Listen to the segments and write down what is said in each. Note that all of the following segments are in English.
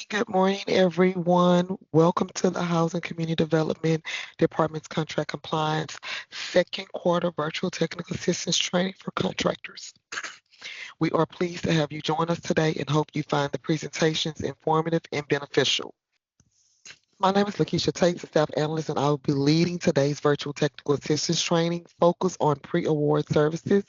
Good morning, everyone. Welcome to the Housing Community Development Department's Contract Compliance second quarter virtual technical assistance training for contractors. We are pleased to have you join us today and hope you find the presentations informative and beneficial. My name is Lakeisha Tate, the staff analyst, and I will be leading today's virtual technical assistance training focused on pre-award services.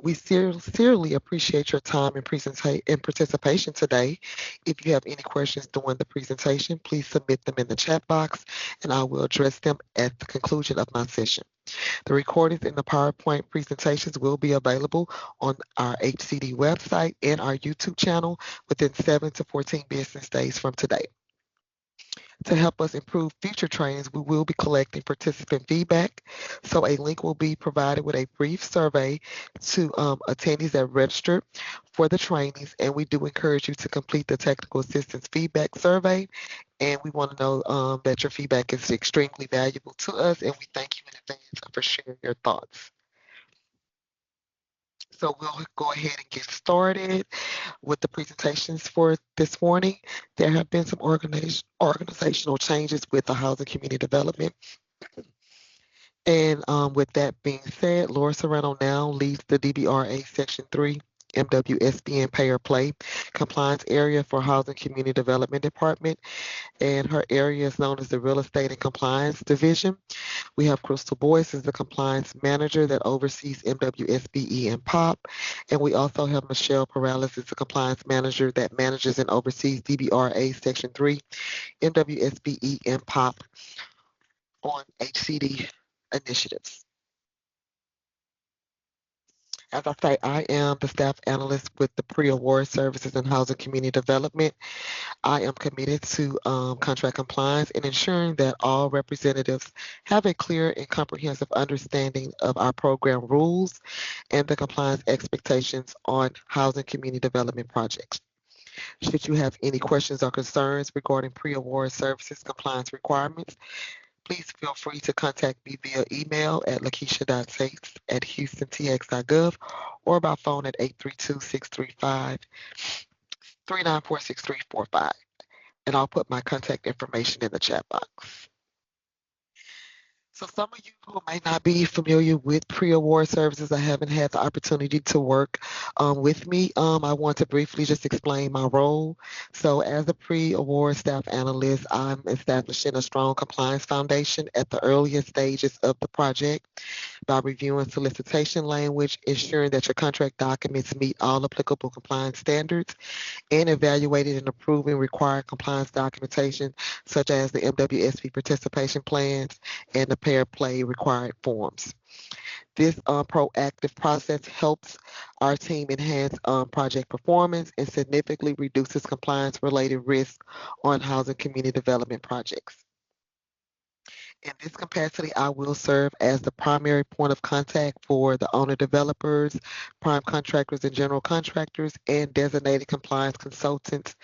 We sincerely appreciate your time and participation today. If you have any questions during the presentation, please submit them in the chat box and I will address them at the conclusion of my session. The recordings and the PowerPoint presentations will be available on our HCD website and our YouTube channel within 7 to 14 business days from today. To help us improve future trainings, we will be collecting participant feedback. So a link will be provided with a brief survey to attendees that registered for the trainings. And we do encourage you to complete the technical assistance feedback survey. And we want to know that your feedback is extremely valuable to us. And we thank you in advance for sharing your thoughts. So we'll go ahead and get started with the presentations for this morning. There have been some organizational changes with the housing community development. And with that being said, Laura Serrano now leads the DBRA Section 3 MWSBN Pay or Play compliance area for Housing Community Development Department. And her area is known as the Real Estate and Compliance Division. We have Crystal Boyce as the compliance manager that oversees MWSBE and POP. And we also have Michelle Perales as the compliance manager that manages and oversees DBRA Section 3, MWSBE and POP on HCD initiatives. As I say, I am the staff analyst with the pre-award services and housing community development. I am committed to contract compliance and ensuring that all representatives have a clear and comprehensive understanding of our program rules and the compliance expectations on housing community development projects. Should you have any questions or concerns regarding pre-award services compliance requirements, please feel free to contact me via email at lakeisha.tates@houstontx.gov or by phone at 832-635-394-6345. And I'll put my contact information in the chat box. So some of you who may not be familiar with pre-award services, I haven't had the opportunity to work with me. I want to briefly just explain my role. So as a pre-award staff analyst, I'm establishing a strong compliance foundation at the earliest stages of the project by reviewing solicitation language, ensuring that your contract documents meet all applicable compliance standards, and evaluating and approving required compliance documentation such as the MWSP participation plans and the Pay or Play required forms. This proactive process helps our team enhance project performance and significantly reduces compliance-related risk on housing community development projects. In this capacity, I will serve as the primary point of contact for the owner developers, prime contractors, and general contractors, and designated compliance consultants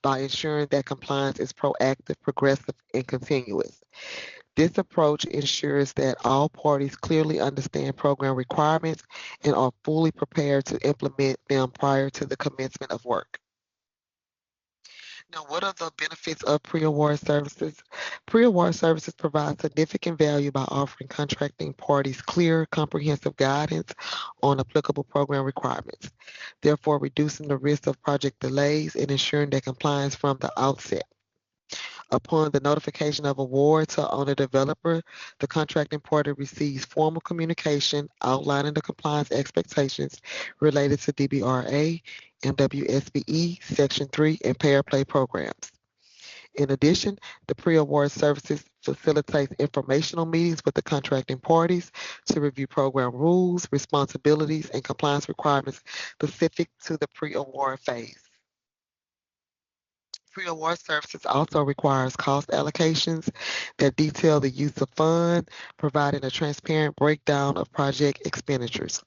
by ensuring that compliance is proactive, progressive, and continuous. This approach ensures that all parties clearly understand program requirements and are fully prepared to implement them prior to the commencement of work. Now, what are the benefits of pre-award services? Pre-award services provide significant value by offering contracting parties clear, comprehensive guidance on applicable program requirements, therefore reducing the risk of project delays and ensuring that compliance from the outset. Upon the notification of award to owner developer, the contracting party receives formal communication outlining the compliance expectations related to DBRA, MWSBE, Section 3, and Pay or Play programs. In addition, the pre-award services facilitates informational meetings with the contracting parties to review program rules, responsibilities, and compliance requirements specific to the pre-award phase. Pre-award services also requires cost allocations that detail the use of funds, providing a transparent breakdown of project expenditures.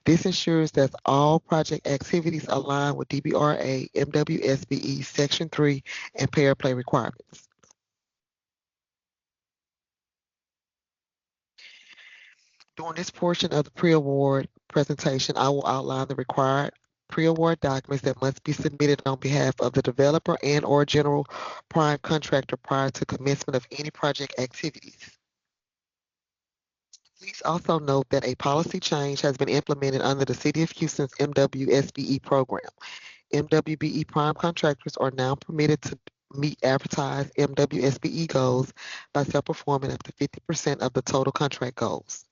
This ensures that all project activities align with DBRA, MWSBE, Section 3, and Pay or Play requirements. During this portion of the pre-award presentation, I will outline the required pre-award documents that must be submitted on behalf of the developer and/or general prime contractor prior to commencement of any project activities. Please also note that a policy change has been implemented under the City of Houston's MWSBE program. MWBE prime contractors are now permitted to meet advertised MWSBE goals by self-performing up to 50% of the total contract goals.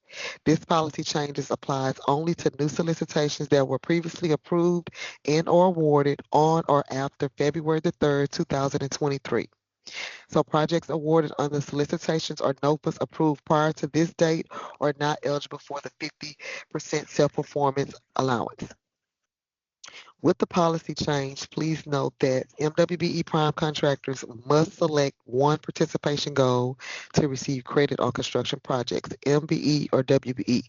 This policy changes applies only to new solicitations that were previously approved and or awarded on or after February the 3rd, 2023. So projects awarded under solicitations or NOFAs approved prior to this date are not eligible for the 50% self-performance allowance. With the policy change, please note that MWBE prime contractors must select one participation goal to receive credit on construction projects, MBE or WBE.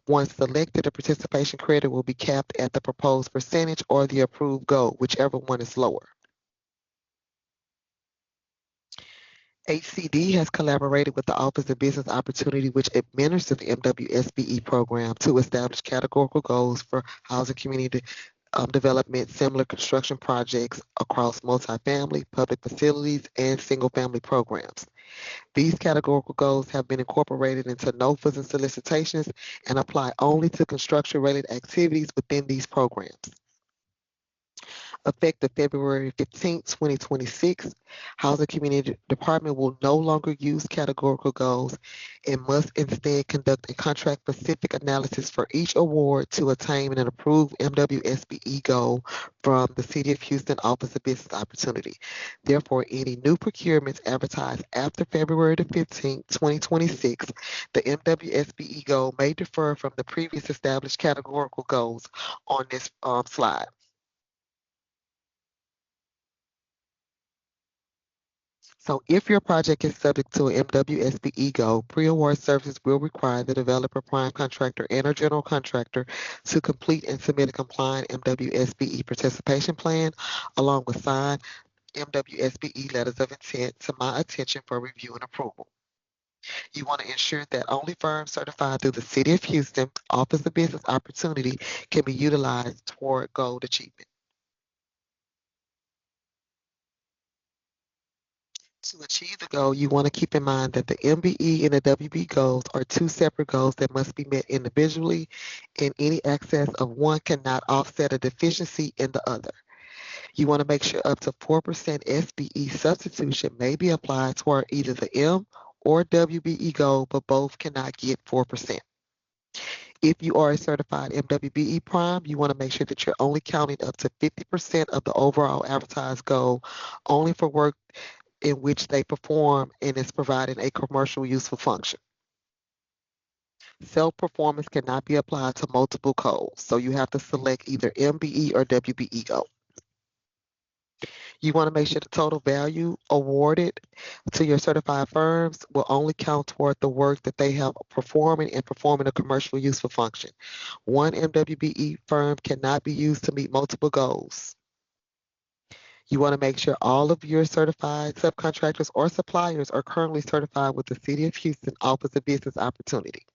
Once selected, a participation credit will be capped at the proposed percentage or the approved goal, whichever one is lower. HCD has collaborated with the Office of Business Opportunity, which administers the MWSBE program, to establish categorical goals for housing community development, similar construction projects across multifamily, public facilities, and single-family programs. These categorical goals have been incorporated into NOFAs and solicitations and apply only to construction-related activities within these programs. Effective February 15, 2026, Housing Community Department will no longer use categorical goals and must instead conduct a contract-specific analysis for each award to attain an approved MWSBE goal from the City of Houston Office of Business Opportunity. Therefore, any new procurements advertised after February 15, 2026, the MWSBE goal may differ from the previous established categorical goals on this slide. So if your project is subject to an MWSBE goal, pre-award services will require the developer, prime contractor, and or general contractor to complete and submit a compliant MWSBE participation plan along with signed MWSBE letters of intent to my attention for review and approval. You want to ensure that only firms certified through the City of Houston Office of Business Opportunity can be utilized toward goal achievement. To achieve the goal, you want to keep in mind that the MBE and the WB goals are two separate goals that must be met individually, and any excess of one cannot offset a deficiency in the other. You want to make sure up to 4% SBE substitution may be applied toward either the M or WBE goal, but both cannot get 4%. If you are a certified MWBE prime, you want to make sure that you're only counting up to 50% of the overall advertised goal only for work in which they perform and is providing a commercial useful function. Self-performance cannot be applied to multiple goals, so you have to select either MBE or WBE goal. You want to make sure the total value awarded to your certified firms will only count toward the work that they have performing and performing a commercial useful function. One MWBE firm cannot be used to meet multiple goals. You want to make sure all of your certified subcontractors or suppliers are currently certified with the City of Houston Office of Business Opportunity.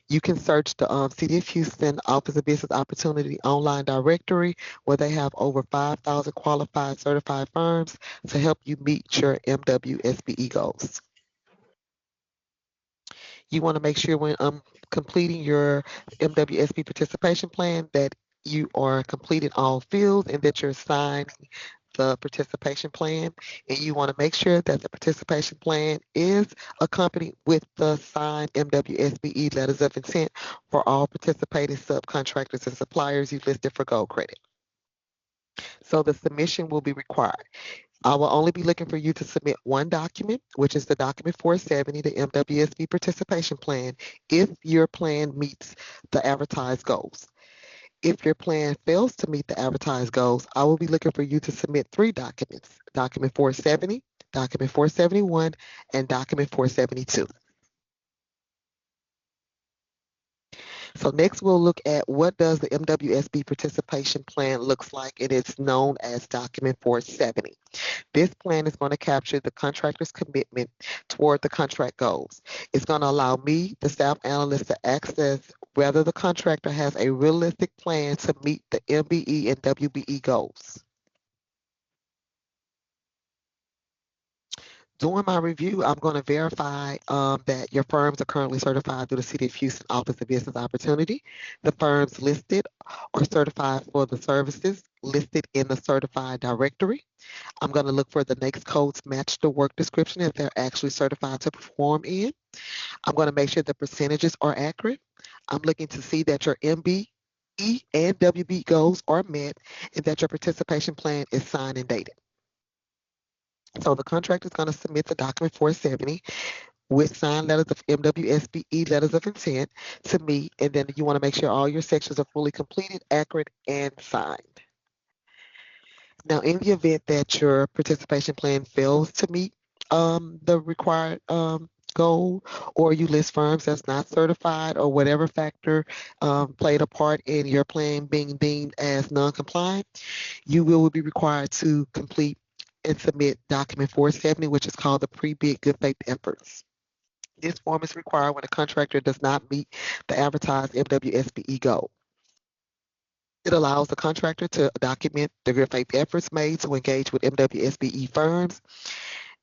You can search the City of Houston Office of Business Opportunity online directory where they have over 5,000 qualified certified firms to help you meet your MWSBE goals. You want to make sure when completing your MWSB participation plan that you are completing all fields and that you're signing the participation plan, and you want to make sure that the participation plan is accompanied with the signed MWSBE letters of intent for all participating subcontractors and suppliers you listed for gold credit. So the submission will be required. I will only be looking for you to submit one document, which is the document 470, the MWSB participation plan, if your plan meets the advertised goals. If your plan fails to meet the advertised goals, I will be looking for you to submit three documents, document 470, document 471, and document 472. So next we'll look at what does the MWSB participation plan looks like, and it's known as document 470. This plan is going to capture the contractor's commitment toward the contract goals. It's going to allow me, the staff analyst, to access whether the contractor has a realistic plan to meet the MBE and WBE goals. During my review, I'm going to verify that your firms are currently certified through the City of Houston Office of Business Opportunity. The firms listed are certified for the services listed in the certified directory. I'm going to look for the NAICS codes match the work description if they're actually certified to perform in. I'm going to make sure the percentages are accurate. I'm looking to see that your MBE and WB goals are met and that your participation plan is signed and dated. So the contractor is going to submit the document 470 with signed letters of MWSBE letters of intent to me, and then you want to make sure all your sections are fully completed, accurate, and signed. Now, in the event that your participation plan fails to meet the required goal, or you list firms that's not certified, or whatever factor played a part in your plan being deemed as non-compliant, you will be required to complete and submit document 470, which is called the pre-bid good faith efforts. This form is required when a contractor does not meet the advertised MWSBE goal. It allows the contractor to document the good faith efforts made to engage with MWSBE firms,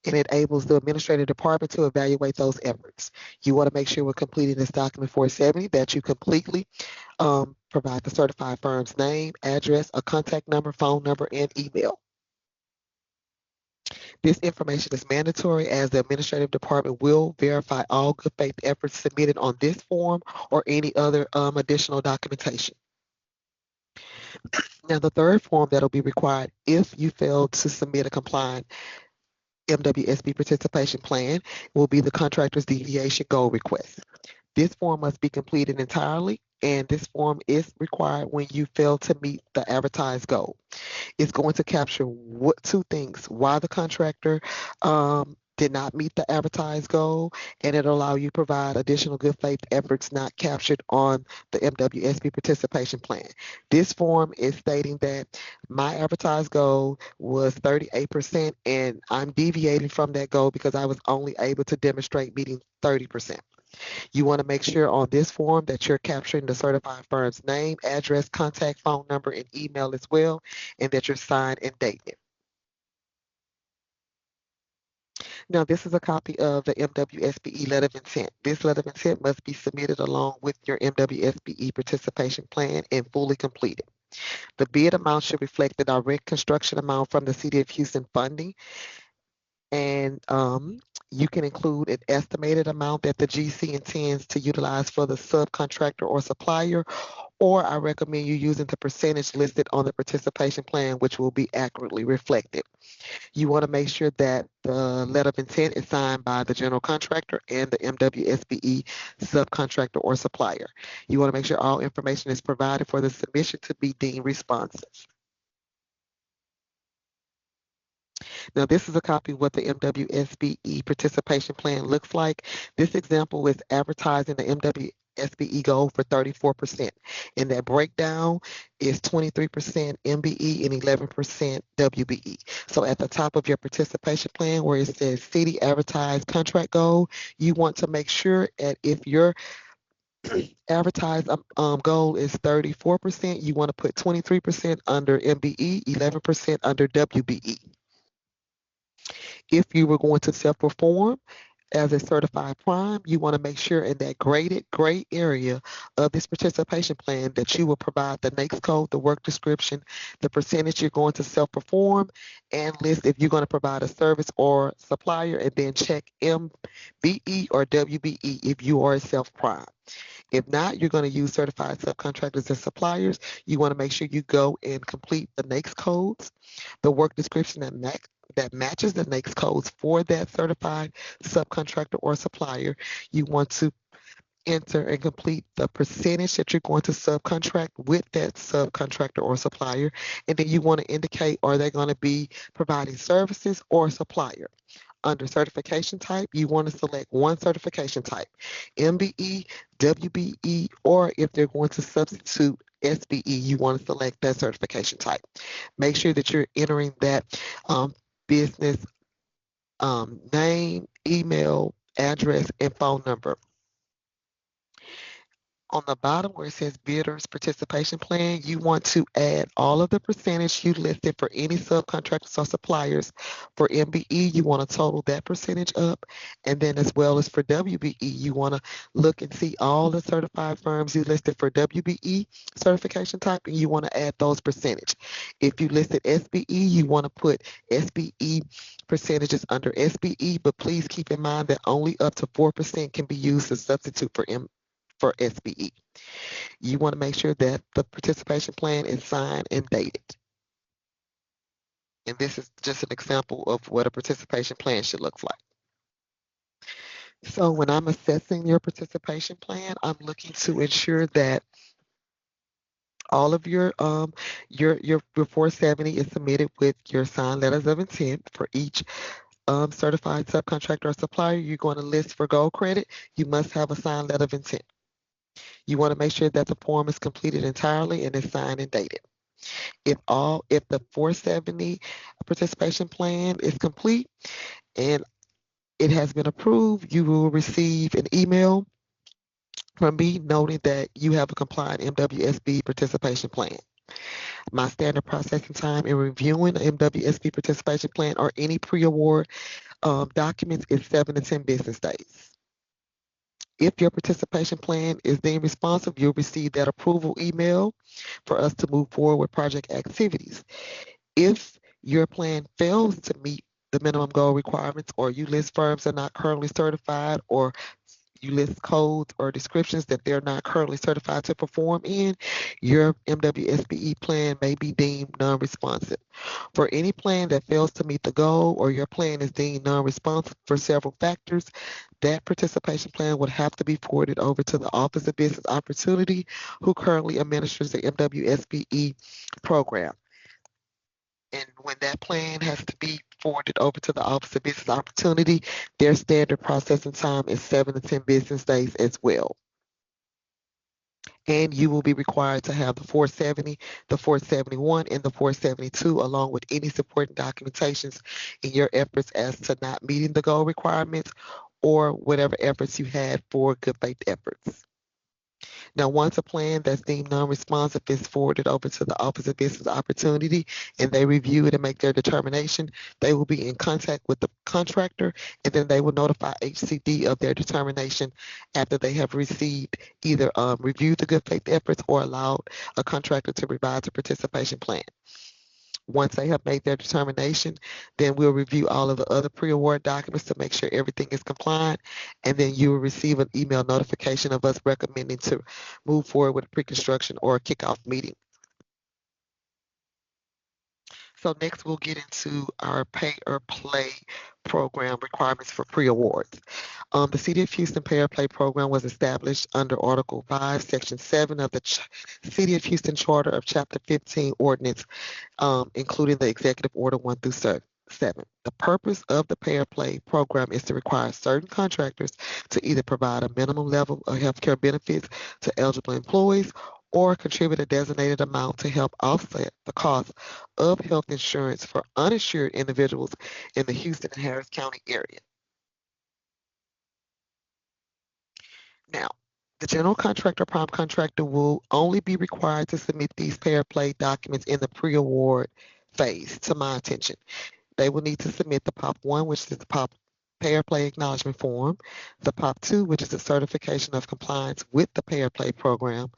and it enables the administrative department to evaluate those efforts. You want to make sure when completing this document 470 that you completely provide the certified firm's name, address, a contact number, phone number, and email. This information is mandatory as the administrative department will verify all good faith efforts submitted on this form or any other additional documentation. Now, the third form that will be required if you fail to submit a compliant MWSB participation plan will be the contractor's deviation goal request. This form must be completed entirely, and this form is required when you fail to meet the advertised goal. It's going to capture two things: why the contractor did not meet the advertised goal, and it'll allow you to provide additional good faith efforts not captured on the MWSB participation plan. This form is stating that my advertised goal was 38%, and I'm deviating from that goal because I was only able to demonstrate meeting 30%. You want to make sure on this form that you're capturing the certified firm's name, address, contact phone number, and email as well, and that you're signed and dated. Now, this is a copy of the MWSBE letter of intent. This letter of intent must be submitted along with your MWSBE participation plan and fully completed. The bid amount should reflect the direct construction amount from the City of Houston funding, and you can include an estimated amount that the GC intends to utilize for the subcontractor or supplier, or I recommend you using the percentage listed on the participation plan, which will be accurately reflected. You want to make sure that the letter of intent is signed by the general contractor and the MWSBE subcontractor or supplier. You want to make sure all information is provided for the submission to be deemed responsive. Now, this is a copy of what the MWSBE participation plan looks like. This example is advertising the MWSBE goal for 34%. And that breakdown is 23% MBE and 11% WBE. So at the top of your participation plan where it says city advertised contract goal, you want to make sure that if your advertised goal is 34%, you want to put 23% under MBE, 11% under WBE. If you were going to self-perform as a certified prime, you want to make sure in that graded gray area of this participation plan that you will provide the NAICS code, the work description, the percentage you're going to self-perform, and list if you're going to provide a service or supplier, and then check MBE or WBE if you are a self-prime. If not, you're going to use certified subcontractors and suppliers. You want to make sure you go and complete the NAICS codes, the work description that matches the NAICS codes for that certified subcontractor or supplier. You want to enter and complete the percentage that you're going to subcontract with that subcontractor or supplier. And then you want to indicate, are they going to be providing services or supplier? Under certification type, you want to select one certification type, MBE, WBE, or if they're going to substitute SBE, you want to select that certification type. Make sure that you're entering that business name, email, address, and phone number. On the bottom where it says bidders participation plan, you want to add all of the percentage you listed for any subcontractors or suppliers. For MBE, you want to total that percentage up. And then as well as for WBE, you want to look and see all the certified firms you listed for WBE certification type, and you want to add those percentage. If you listed SBE, you want to put SBE percentages under SBE, but please keep in mind that only up to 4% can be used as substitute for SBE. You want to make sure that the participation plan is signed and dated. And this is just an example of what a participation plan should look like. So when I'm assessing your participation plan, I'm looking to ensure that all of your 470 is submitted with your signed letters of intent for each certified subcontractor or supplier you're going to list for gold credit. You must have a signed letter of intent. You want to make sure that the form is completed entirely and is signed and dated. If the 470 participation plan is complete and it has been approved, you will receive an email from me noting that you have a compliant MWSB participation plan. My standard processing time in reviewing an MWSB participation plan or any pre-award documents is 7 to 10 business days. If your participation plan is deemed responsive, you'll receive that approval email for us to move forward with project activities. If your plan fails to meet the minimum goal requirements, or you list firms that are not currently certified, or you list codes or descriptions that they're not currently certified to perform in, your MWSBE plan may be deemed non-responsive. For any plan that fails to meet the goal or your plan is deemed non-responsive for several factors, that participation plan would have to be forwarded over to the Office of Business Opportunity, who currently administers the MWSBE program. And when that plan has to be forwarded over to the Office of Business Opportunity, their standard processing time is 7 to 10 business days as well. And you will be required to have the 470, the 471, and the 472, along with any supporting documentations in your efforts as to not meeting the goal requirements or whatever efforts you had for good faith efforts. Now, once a plan that's deemed non-responsive is forwarded over to the Office of Business Opportunity and they review it and make their determination, they will be in contact with the contractor, and then they will notify HCD of their determination after they have received either reviewed the good faith efforts or allowed a contractor to revise the participation plan. Once they have made their determination, then we'll review all of the other pre-award documents to make sure everything is compliant, and then you will receive an email notification of us recommending to move forward with a pre-construction or a kickoff meeting. So next we'll get into our pay or play program requirements for pre-awards. The City of Houston Pay or Play program was established under Article 5, Section 7 of the City of Houston Charter of Chapter 15 Ordinance, including the Executive Order 1 through 7. The purpose of the Pay or Play program is to require certain contractors to either provide a minimum level of healthcare benefits to eligible employees or contribute a designated amount to help offset the cost of health insurance for uninsured individuals in the Houston and Harris County area. Now, the general contractor or prime contractor will only be required to submit these pay or play documents in the pre-award phase, to my attention. They will need to submit the POP 1, which is the POP Pay or Play Acknowledgement Form, the POP 2, which is the certification of compliance with the Pay or Play program.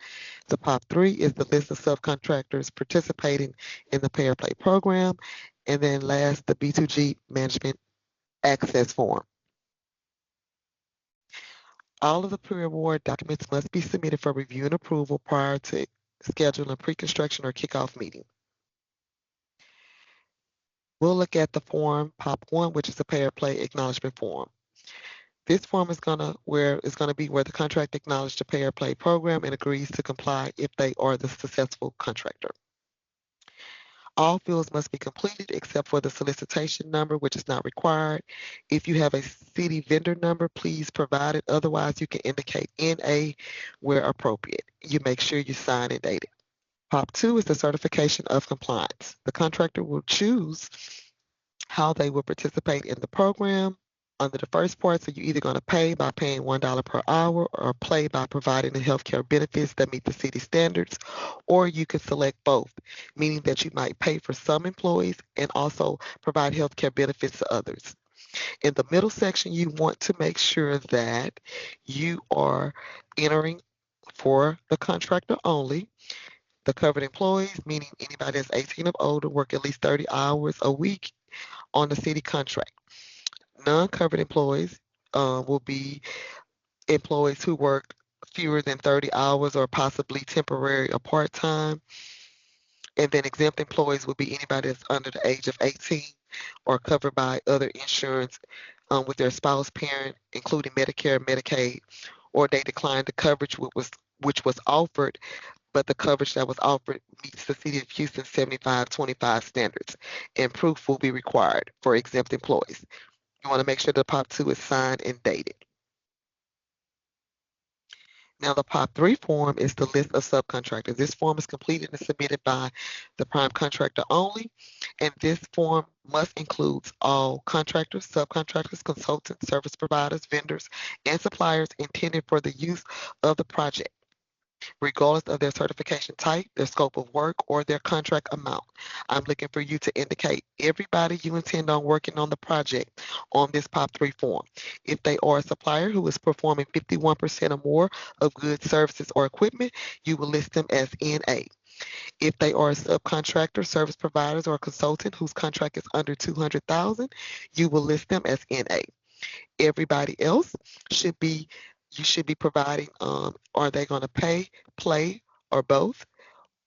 The POP 3 is the list of subcontractors participating in the Pay or Play program. And then last, the B2G Management Access Form. All of the pre-award documents must be submitted for review and approval prior to scheduling a pre-construction or kickoff meeting. We'll look at the form POP 1, which is the Pay or Play Acknowledgement Form. This form is going to be where the contract acknowledges the Pay or Play program and agrees to comply if they are the successful contractor. All fields must be completed except for the solicitation number, which is not required. If you have a city vendor number, please provide it. Otherwise, you can indicate NA where appropriate. You make sure you sign and date it. POP 2 is the certification of compliance. The contractor will choose how they will participate in the program. Under the first part, so you're either going to pay by paying $1 per hour or pay by providing the healthcare benefits that meet the city standards, or you can select both, meaning that you might pay for some employees and also provide healthcare benefits to others. In the middle section, you want to make sure that you are entering for the contractor only. The covered employees, meaning anybody that's 18 or older, work at least 30 hours a week on the city contract. Non-covered employees will be employees who work fewer than 30 hours or possibly temporary or part-time. And then exempt employees will be anybody that's under the age of 18 or covered by other insurance with their spouse, parent, including Medicare, Medicaid, or they declined the coverage which was offered, but the coverage that was offered meets the City of Houston 75-25 standards, and proof will be required for exempt employees. You want to make sure the POP 2 is signed and dated. Now, the POP 3 form is the list of subcontractors. This form is completed and submitted by the prime contractor only, and this form must include all contractors, subcontractors, consultants, service providers, vendors, and suppliers intended for the use of the project, regardless of their certification type, their scope of work, or their contract amount. I'm looking for you to indicate everybody you intend on working on the project on this POP 3 form. If they are a supplier who is performing 51% or more of goods, services, or equipment, you will list them as NA. If they are a subcontractor, service providers, or a consultant whose contract is under $200,000, you will list them as NA. Everybody else you should be providing, are they going to pay, play, or both?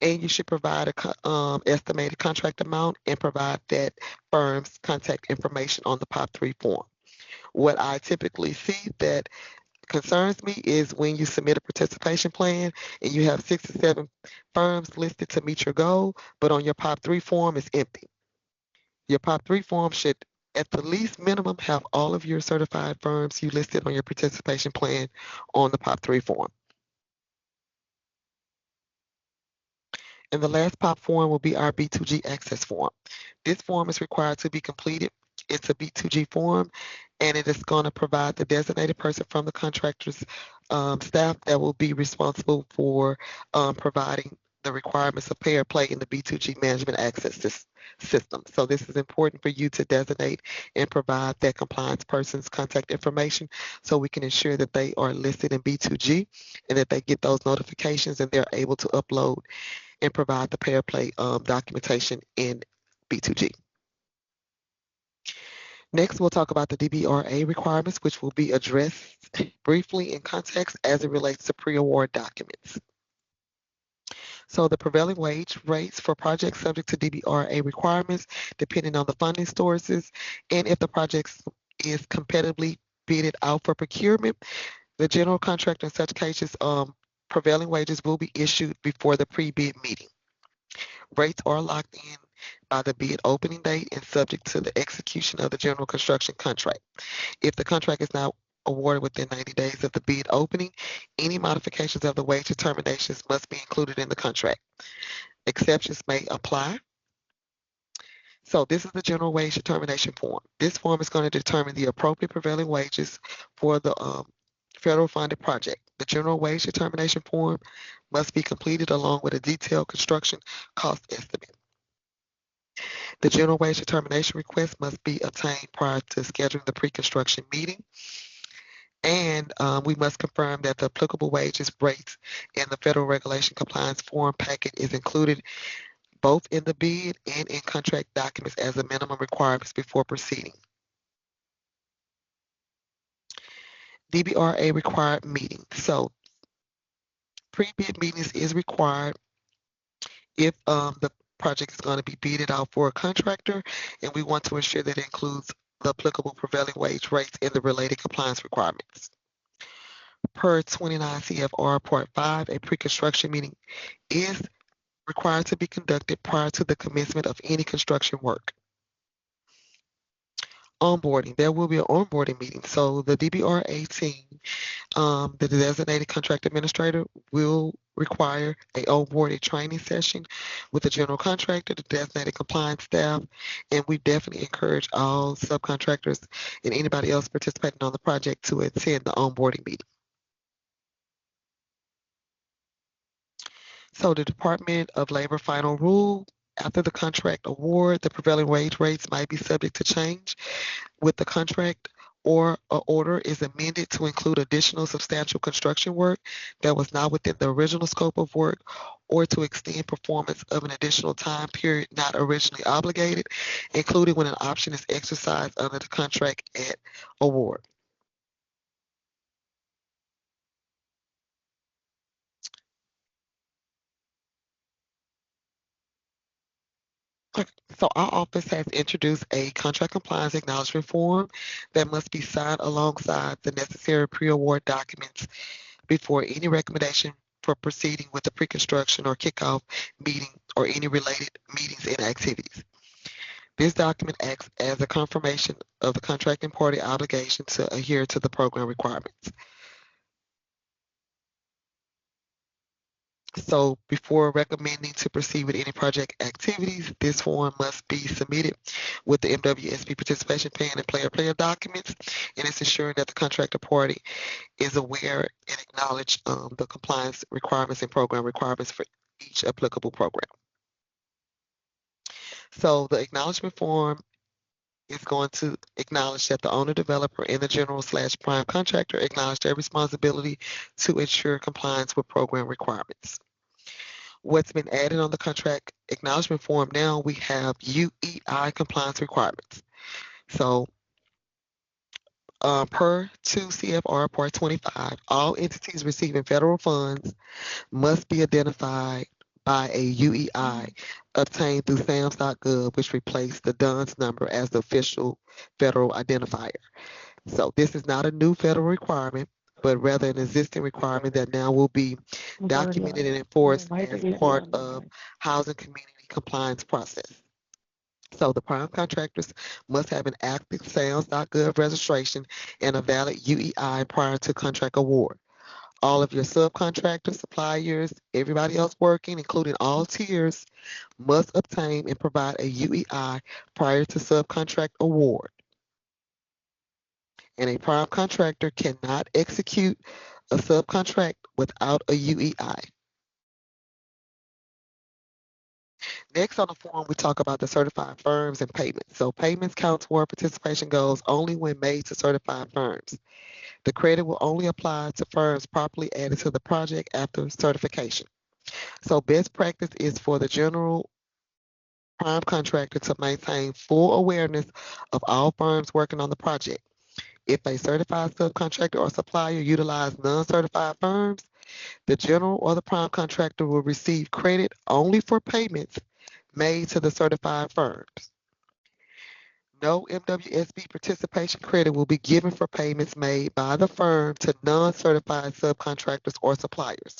And you should provide a estimated contract amount and provide that firm's contact information on the POP 3 form. What I typically see that concerns me is when you submit a participation plan and you have 6 or 7 firms listed to meet your goal, but on your POP 3 form it's empty. Your POP 3 form should at the least minimum have all of your certified firms you listed on your participation plan on the POP 3 form. And the last POP form will be our B2G access form. This form is required to be completed. It's a B2G form, and it is going to provide the designated person from the contractor's staff that will be responsible for providing the requirements of pay or play in the B2G management access system. So this is important for you to designate and provide that compliance person's contact information so we can ensure that they are listed in B2G and that they get those notifications and they're able to upload and provide the pay or play documentation in B2G. Next, we'll talk about the DBRA requirements, which will be addressed briefly in context as it relates to pre-award documents. So the prevailing wage rates for projects subject to DBRA requirements, depending on the funding sources, and if the project is competitively bidded out for procurement, the general contractor in such cases, prevailing wages will be issued before the pre-bid meeting. Rates are locked in by the bid opening date and subject to the execution of the general construction contract. If the contract is not awarded within 90 days of the bid opening, any modifications of the wage determinations must be included in the contract. Exceptions may apply. So this is the general wage determination form. This form is going to determine the appropriate prevailing wages for the federal funded project. The general wage determination form must be completed along with a detailed construction cost estimate. The general wage determination request must be obtained prior to scheduling the pre-construction meeting. And we must confirm that the applicable wages, rates, and the federal regulation compliance form packet is included both in the bid and in contract documents as a minimum requirements before proceeding. DBRA required meeting. So pre-bid meetings is required if the project is going to be bidded out for a contractor, and we want to ensure that it includes the applicable prevailing wage rates and the related compliance requirements. Per 29 CFR Part 5, a pre-construction meeting is required to be conducted prior to the commencement of any construction work. Onboarding. There will be an onboarding meeting. So the DBRA team, the designated contract administrator, will require a onboarding training session with the general contractor, the designated compliance staff, and we definitely encourage all subcontractors and anybody else participating on the project to attend the onboarding meeting. So the Department of Labor final rule, after the contract award, the prevailing wage rates might be subject to change with the contract, or a order is amended to include additional substantial construction work that was not within the original scope of work, or to extend performance of an additional time period not originally obligated, including when an option is exercised under the contract at award. Okay, so our office has introduced a contract compliance acknowledgement form that must be signed alongside the necessary pre-award documents before any recommendation for proceeding with the pre-construction or kickoff meeting or any related meetings and activities. This document acts as a confirmation of the contracting party obligation to adhere to the program requirements. So before recommending to proceed with any project activities, this form must be submitted with the MWSP participation plan and player documents, and it's ensuring that the contractor party is aware and acknowledge the compliance requirements and program requirements for each applicable program. So the acknowledgement form is going to acknowledge that the owner, developer, and the general/prime contractor acknowledge their responsibility to ensure compliance with program requirements. What's been added on the contract acknowledgement form now, we have UEI compliance requirements. So per 2 CFR Part 25, all entities receiving federal funds must be identified by a UEI obtained through SAMS.gov, which replaced the DUNS number as the official federal identifier. So this is not a new federal requirement, but rather an existing requirement that now will be documented and enforced as part of housing community compliance process. So the prime contractors must have an active SAMS.gov registration and a valid UEI prior to contract award. All of your subcontractors, suppliers, everybody else working, including all tiers, must obtain and provide a UEI prior to subcontract award. And a prime contractor cannot execute a subcontract without a UEI. Next on the form, we talk about the certified firms and payments. So payments count toward participation goals only when made to certified firms. The credit will only apply to firms properly added to the project after certification. So best practice is for the general prime contractor to maintain full awareness of all firms working on the project. If a certified subcontractor or supplier utilize non-certified firms, the general or the prime contractor will receive credit only for payments made to the certified firms. No MWSB participation credit will be given for payments made by the firm to non-certified subcontractors or suppliers.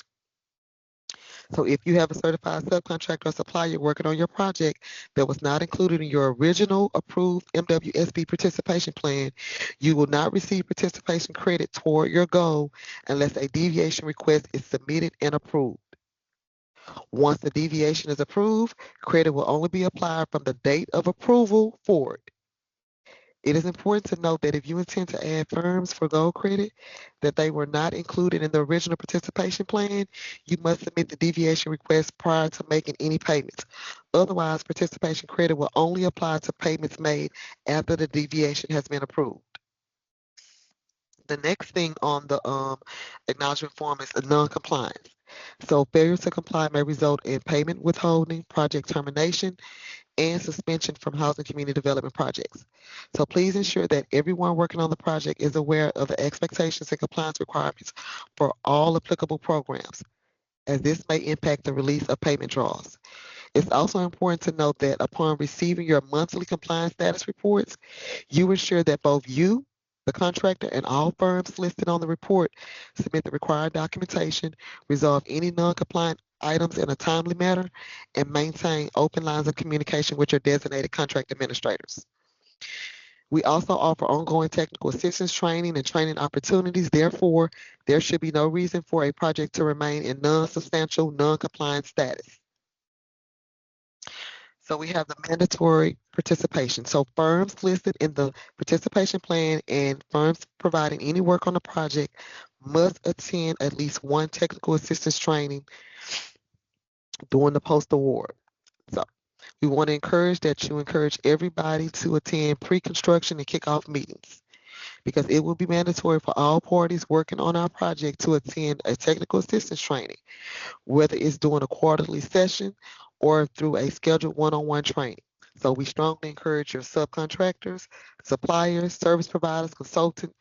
So if you have a certified subcontractor or supplier working on your project that was not included in your original approved MWSB participation plan, you will not receive participation credit toward your goal unless a deviation request is submitted and approved. Once the deviation is approved, credit will only be applied from the date of approval forward. It is important to note that if you intend to add firms for gold credit that they were not included in the original participation plan, you must submit the deviation request prior to making any payments. Otherwise, participation credit will only apply to payments made after the deviation has been approved. The next thing on the acknowledgement form is a non-compliance. So failure to comply may result in payment withholding, project termination, and suspension from housing community development projects. So please ensure that everyone working on the project is aware of the expectations and compliance requirements for all applicable programs, as this may impact the release of payment draws. It's also important to note that upon receiving your monthly compliance status reports, you ensure that both you, the contractor, and all firms listed on the report submit the required documentation, resolve any non-compliant items in a timely manner, and maintain open lines of communication with your designated contract administrators. We also offer ongoing technical assistance training and training opportunities. Therefore, there should be no reason for a project to remain in non-substantial, non-compliant status. So we have the mandatory participation. So firms listed in the participation plan and firms providing any work on the project must attend at least one technical assistance training during the post-award. So we want to encourage that you encourage everybody to attend pre-construction and kickoff meetings, because it will be mandatory for all parties working on our project to attend a technical assistance training, whether it's during a quarterly session or through a scheduled one-on-one training. So we strongly encourage your subcontractors, suppliers, service providers, consultants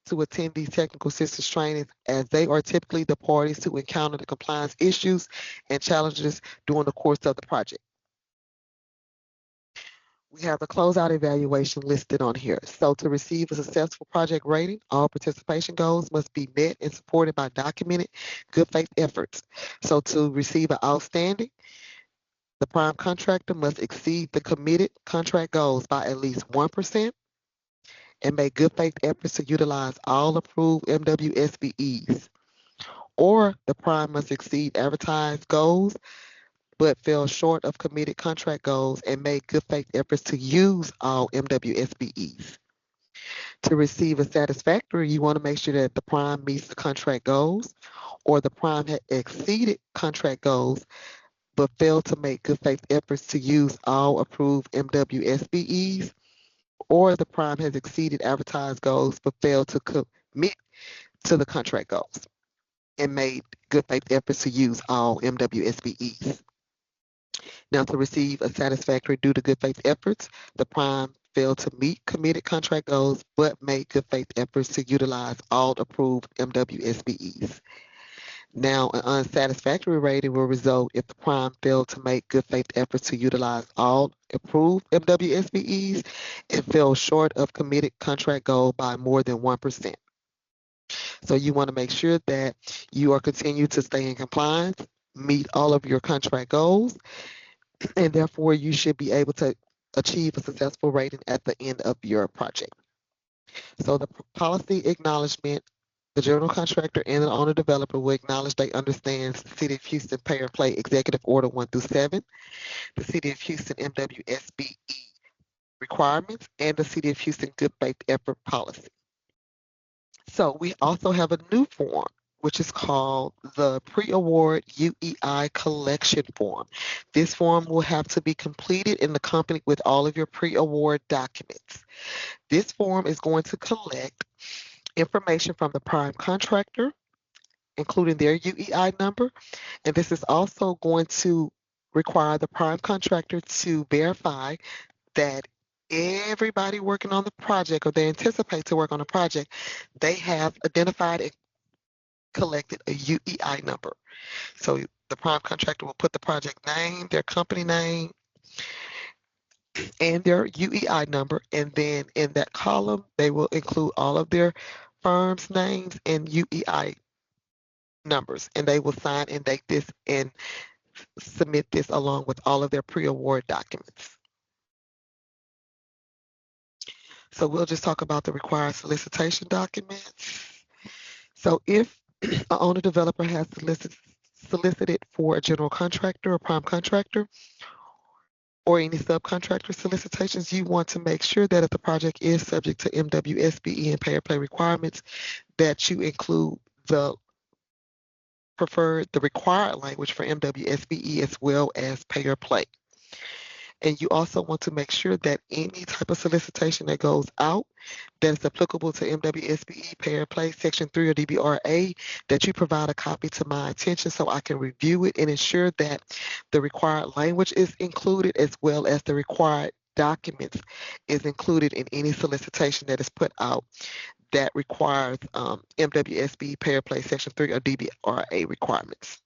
to attend these technical assistance trainings, as they are typically the parties to encounter the compliance issues and challenges during the course of the project. We have the closeout evaluation listed on here. So to receive a successful project rating, all participation goals must be met and supported by documented good faith efforts. So to receive an outstanding, the prime contractor must exceed the committed contract goals by at least 1% and make good faith efforts to utilize all approved MWSBEs. Or the prime must exceed advertised goals but fell short of committed contract goals and made good faith efforts to use all MWSBEs. To receive a satisfactory, you want to make sure that the prime meets the contract goals, or the prime had exceeded contract goals but failed to make good faith efforts to use all approved MWSBEs, or the prime has exceeded advertised goals but failed to commit to the contract goals and made good faith efforts to use all MWSBEs. Now, to receive a satisfactory due to good faith efforts, the prime failed to meet committed contract goals but made good faith efforts to utilize all approved MWSBEs. Now, an unsatisfactory rating will result if the prime failed to make good faith efforts to utilize all approved MWSBEs and fell short of committed contract goal by more than 1%. So you want to make sure that you are continuing to stay in compliance, meet all of your contract goals, and therefore you should be able to achieve a successful rating at the end of your project. So the policy acknowledgement, the general contractor and the owner developer will acknowledge they understand the City of Houston Pay or Play Executive Order 1 through 7, the City of Houston MWSBE requirements, and the City of Houston Good Faith Effort Policy. So we also have a new form, which is called the Pre-Award UEI Collection Form. This form will have to be completed in the company with all of your pre-award documents. This form is going to collect information from the prime contractor, including their UEI number, and this is also going to require the prime contractor to verify that everybody working on the project, or they anticipate to work on a project, they have identified and collected a UEI number. So the prime contractor will put the project name, their company name, and their UEI number, and then in that column, they will include all of their firm's names and UEI numbers, and they will sign and date this and submit this along with all of their pre-award documents. So we'll just talk about the required solicitation documents. So if an owner developer has solicited for a general contractor or prime contractor or any subcontractor solicitations, you want to make sure that if the project is subject to MWSBE and pay or play requirements, that you include the required language for MWSBE as well as pay or play. And you also want to make sure that any type of solicitation that goes out that is applicable to MWSBE, pay or play, Section 3 or DBRA, that you provide a copy to my attention so I can review it and ensure that the required language is included as well as the required documents is included in any solicitation that is put out that requires MWSBE, pay or play, Section 3 or DBRA requirements.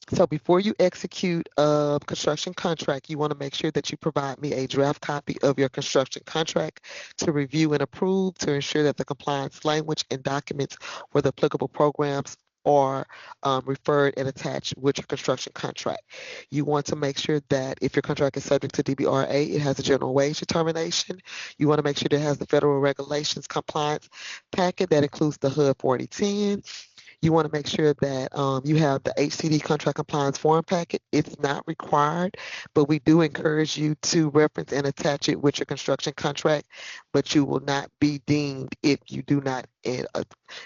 So before you execute a construction contract, you want to make sure that you provide me a draft copy of your construction contract to review and approve to ensure that the compliance language and documents for the applicable programs or referred and attached with your construction contract. You want to make sure that if your contract is subject to DBRA, it has a general wage determination. You want to make sure that it has the federal regulations compliance packet that includes the HUD 4010. You want to make sure that you have the HCD contract compliance form packet. It's not required, but we do encourage you to reference and attach it with your construction contract, but you will not be deemed if you do not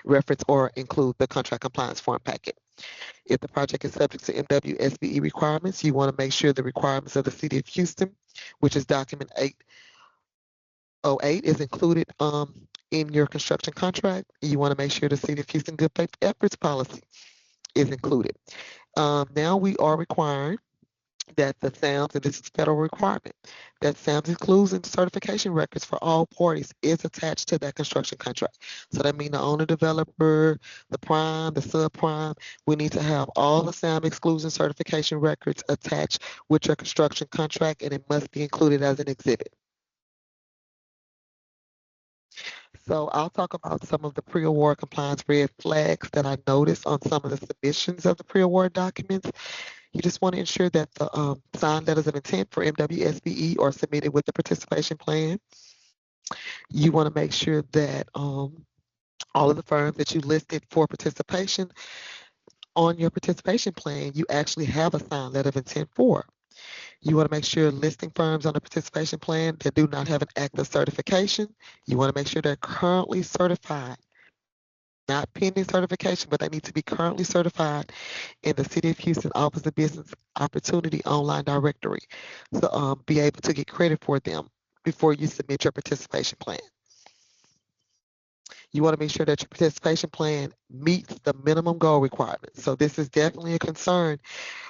reference or include the contract compliance form packet. If the project is subject to MWSBE requirements, you want to make sure the requirements of the City of Houston, which is document 808, is included in your construction contract. You want to make sure the City of Houston good faith efforts policy is included. Now we are requiring that the SAMS, and this is federal requirement, that SAMS inclusion certification records for all parties is attached to that construction contract. So that means the owner, developer, the prime, the subprime, we need to have all the SAM exclusion certification records attached with your construction contract, and it must be included as an exhibit. So I'll talk about some of the pre-award compliance red flags that I noticed on some of the submissions of the pre-award documents. You just want to ensure that the signed letters of intent for MWSBE are submitted with the participation plan. You want to make sure that all of the firms that you listed for participation on your participation plan, you actually have a signed letter of intent for. You want to make sure listing firms on the participation plan that do not have an active certification, you want to make sure they're currently certified, not pending certification, but they need to be currently certified in the City of Houston Office of Business Opportunity online directory to be able to get credit for them before you submit your participation plan. You want to make sure that your participation plan meets the minimum goal requirements. So this is definitely a concern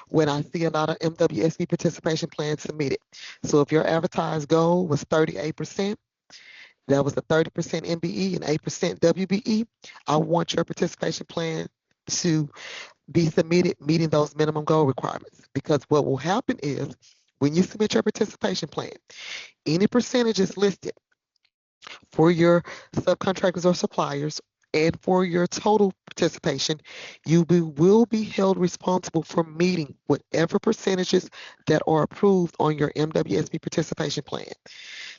when I see a lot of MWSB participation plans submitted. So if your advertised goal was 38%, that was a 30% MBE and 8% WBE, I want your participation plan to be submitted meeting those minimum goal requirements. Because what will happen is when you submit your participation plan, any percentages listed for your subcontractors or suppliers and for your total participation, you will be held responsible for meeting whatever percentages that are approved on your MWSB participation plan.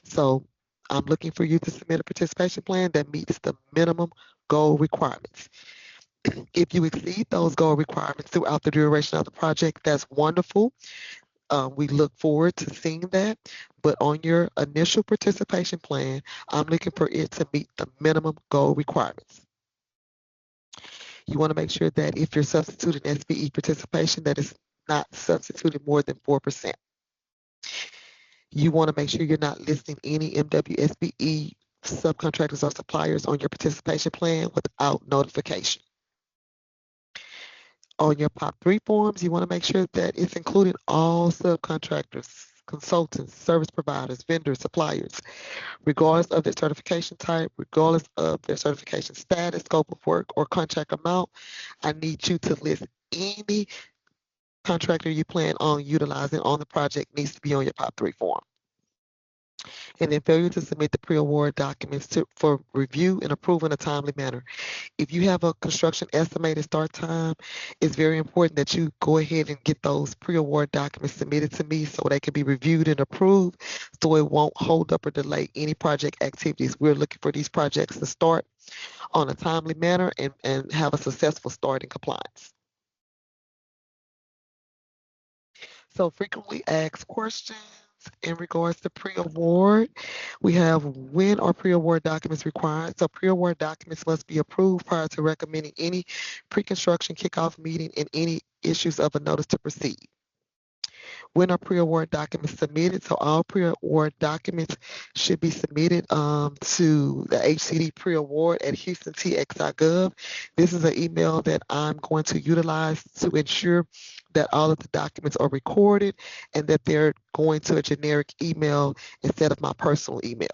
So I'm looking for you to submit a participation plan that meets the minimum goal requirements. If you exceed those goal requirements throughout the duration of the project, that's wonderful. We look forward to seeing that. But on your initial participation plan, I'm looking for it to meet the minimum goal requirements. You want to make sure that if you're substituting SBE participation, that is not substituted more than 4%. You want to make sure you're not listing any MWSBE subcontractors or suppliers on your participation plan without notification. On your POP3 forms, you want to make sure that it's including all subcontractors, consultants, service providers, vendors, suppliers, regardless of their certification type, regardless of their certification status, scope of work, or contract amount. I need you to list any contractor you plan on utilizing on the project needs to be on your POP3 form. And then failure to submit the pre-award documents for review and approval in a timely manner. If you have a construction estimated start time, it's very important that you go ahead and get those pre-award documents submitted to me so they can be reviewed and approved so it won't hold up or delay any project activities. We're looking for these projects to start on a timely manner and have a successful start in compliance. So frequently asked questions in regards to pre-award. We have when are pre-award documents required? So pre-award documents must be approved prior to recommending any pre-construction kickoff meeting and any issues of a notice to proceed. When are pre-award documents submitted? So all pre-award documents should be submitted to the HCD pre-award at houstontx.gov. This is an email that I'm going to utilize to ensure that all of the documents are recorded and that they're going to a generic email instead of my personal email.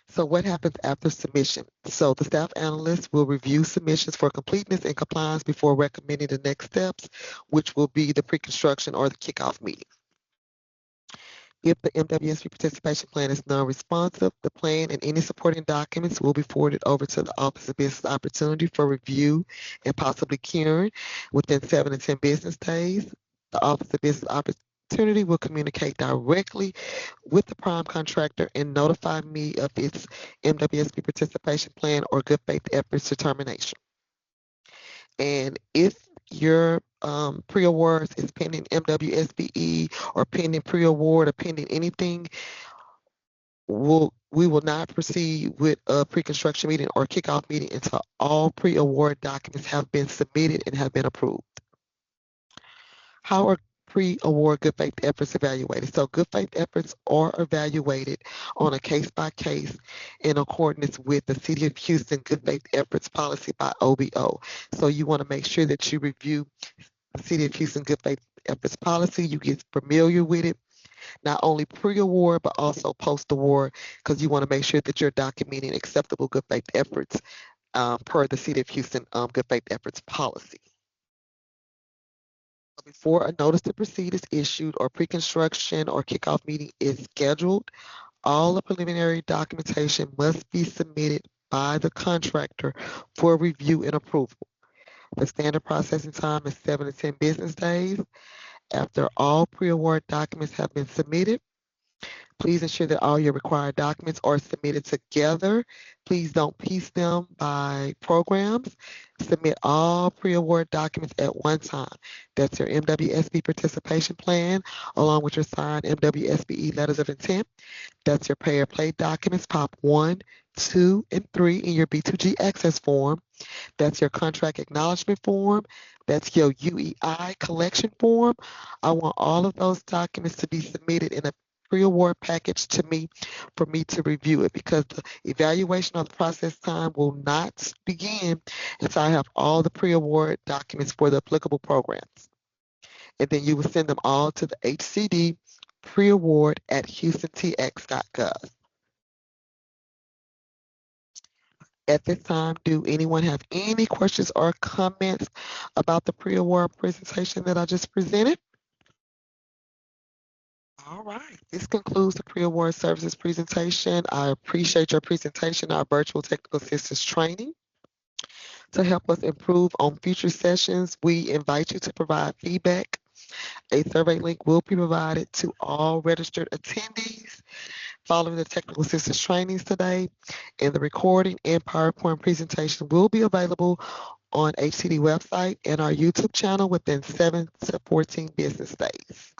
So what happens after submission? So the staff analyst will review submissions for completeness and compliance before recommending the next steps, which will be the pre-construction or the kickoff meeting. If the MWSP participation plan is non-responsive, the plan and any supporting documents will be forwarded over to the Office of Business Opportunity for review and possibly curing within 7 to 10 business days. The Office of Business Opportunity will communicate directly with the prime contractor and notify me of its MWSP participation plan or good faith efforts to termination. And if your pre-awards is pending MWSBE or pending pre-award or pending anything, we will not proceed with a pre-construction meeting or kickoff meeting until all pre-award documents have been submitted and have been approved. How are pre-award good faith efforts evaluated? So good faith efforts are evaluated on a case-by-case in accordance with the City of Houston good faith efforts policy by OBO. So you want to make sure that you review the City of Houston good faith efforts policy, you get familiar with it, not only pre-award but also post-award, because you want to make sure that you're documenting acceptable good faith efforts per the City of Houston good faith efforts policy. Before a notice to proceed is issued or pre-construction or kickoff meeting is scheduled, all the preliminary documentation must be submitted by the contractor for review and approval. The standard processing time is 7 to 10 business days. After all pre-award documents have been submitted, please ensure that all your required documents are submitted together. Please don't piece them by programs. Submit all pre-award documents at one time. That's your MWSB participation plan, along with your signed MWSBE letters of intent. That's your pay or play documents, POP 1, 2, and 3 in your B2G access form. That's your contract acknowledgement form. That's your UEI collection form. I want all of those documents to be submitted in a pre-award package to me for me to review it, because the evaluation of the process time will not begin until I have all the pre-award documents for the applicable programs. And then you will send them all to the HCD pre-award at houstontx.gov. At this time, do anyone have any questions or comments about the pre-award presentation that I just presented? All right, this concludes the pre-award services presentation. I appreciate your presentation, our virtual technical assistance training. To help us improve on future sessions, we invite you to provide feedback. A survey link will be provided to all registered attendees following the technical assistance trainings today, and the recording and PowerPoint presentation will be available on HCD website and our YouTube channel within 7 to 14 business days.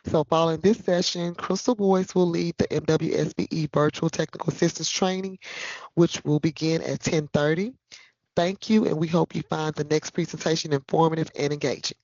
So following this session, Crystal Boyce will lead the MWSBE Virtual Technical Assistance Training, which will begin at 10:30. Thank you, and we hope you find the next presentation informative and engaging.